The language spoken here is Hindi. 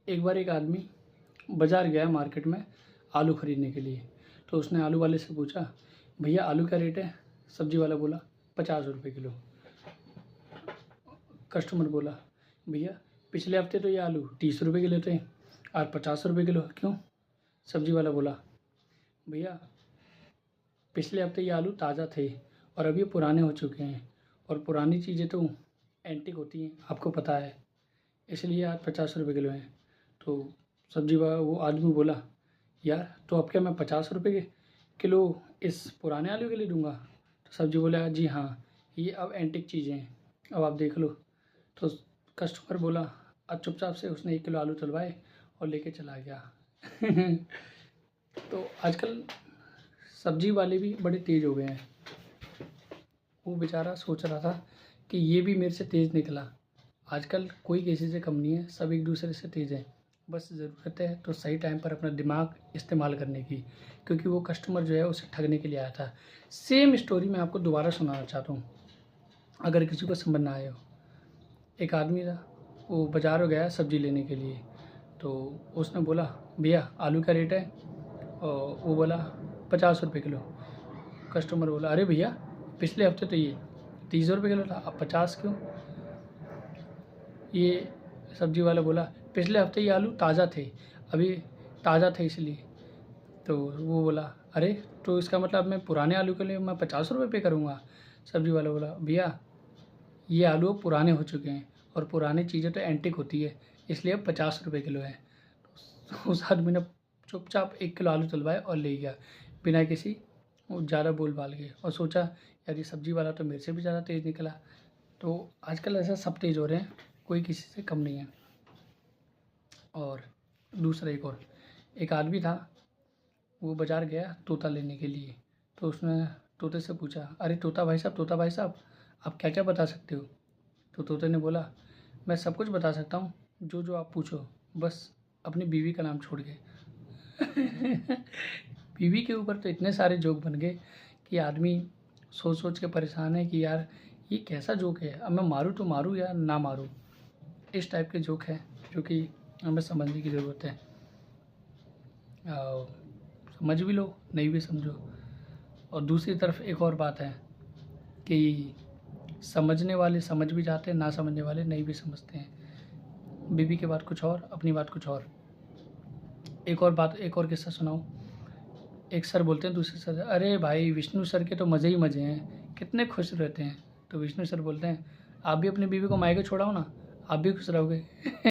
एक बार एक आदमी बाज़ार गया मार्केट में आलू ख़रीदने के लिए। तो उसने आलू वाले से पूछा, भैया आलू क्या रेट है? सब्ज़ी वाला बोला 50 रुपये किलो। कस्टमर बोला, भैया पिछले हफ्ते तो ये आलू 30 रुपये किलो थे और 50 रुपये किलो क्यों? सब्ज़ी वाला बोला, भैया पिछले हफ्ते ये आलू ताज़ा थे और अब ये पुराने हो चुके हैं, और पुरानी चीज़ें तो एंटीक होती हैं, आपको पता है, इसलिए आज 50 रुपये किलो हैं। तो वो आदमी बोला, यार तो अब क्या मैं 50 रुपये किलो इस पुराने आलू के लिए दूंगा? तो सब्जी बोला, जी हाँ, ये अब एंटीक चीज़ें हैं, अब आप देख लो। तो कस्टमर बोला, अब चुपचाप से उसने 1 किलो आलू तुलवाए और लेके चला गया। तो आजकल सब्जी वाले भी बड़े तेज़ हो गए हैं। वो बेचारा सोच रहा था कि ये भी मेरे से तेज़ निकला। आजकल कोई किसी से कम नहीं है, सब एक दूसरे से तेज़ हैं। बस ज़रूरत है तो सही टाइम पर अपना दिमाग इस्तेमाल करने की, क्योंकि वो कस्टमर जो है उसे ठगने के लिए आया था। सेम स्टोरी मैं आपको दोबारा सुनाना चाहता हूँ, अगर किसी को समझ ना आए हो। एक आदमी था, वो बाज़ार गया सब्ज़ी लेने के लिए। तो उसने बोला, भैया आलू क्या रेट है? और वो बोला 50 रुपये किलो। कस्टमर बोला, अरे भैया पिछले हफ्ते तो ये 30 रुपये किलो था, अब 50 क्यों? ये सब्ज़ी वाला बोला, पिछले हफ्ते ये आलू ताज़ा थे, अभी ताज़ा थे इसलिए। तो वो बोला, अरे तो इसका मतलब मैं पुराने आलू के लिए मैं 50 रुपये पे करूँगा? सब्ज़ी वाला बोला, भैया ये आलू अब पुराने हो चुके हैं और पुरानी चीज़ें तो एंटिक होती है, इसलिए अब 50 रुपये किलो है। तो उस आदमी ने चुपचाप 1 किलो आलू तुलवाए और ले गया, बिना किसी वो ज़्यादा बोल बाल के, और सोचा यार ये सब्ज़ी वाला तो मेरे से भी ज़्यादा तेज़ निकला। तो आजकल ऐसा सब तेज़ हो रहे हैं, कोई किसी से कम नहीं है। और दूसरा एक आदमी था, वो बाज़ार गया तोता लेने के लिए। तो उसने तोते से पूछा, अरे तोता भाई साहब आप क्या क्या बता सकते हो? तो तोते ने बोला, मैं सब कुछ बता सकता हूँ, जो जो आप पूछो, बस अपनी बीवी का नाम छोड़ के। बीवी के ऊपर तो इतने सारे जोक बन गए कि आदमी सोच सोच के परेशान है कि यार ये कैसा जोक है, अब मैं मारूँ तो मारूँ या ना मारूँ? इस टाइप के जोक हैं जो कि हमें समझने की ज़रूरत है। समझ भी लो, नहीं भी समझो। और दूसरी तरफ एक और बात है कि समझने वाले समझ भी जाते हैं, ना समझने वाले नहीं भी समझते हैं। बीवी की बात कुछ और, अपनी बात कुछ और। एक और किस्सा सुनाऊँ। एक सर बोलते हैं दूसरे सर, अरे भाई विष्णु सर के तो मज़े ही मज़े हैं, कितने खुश रहते हैं। तो विष्णु सर बोलते हैं, आप भी अपनी बीवी को मायके छोड़ाओ ना, आप भी खुश रहोगे।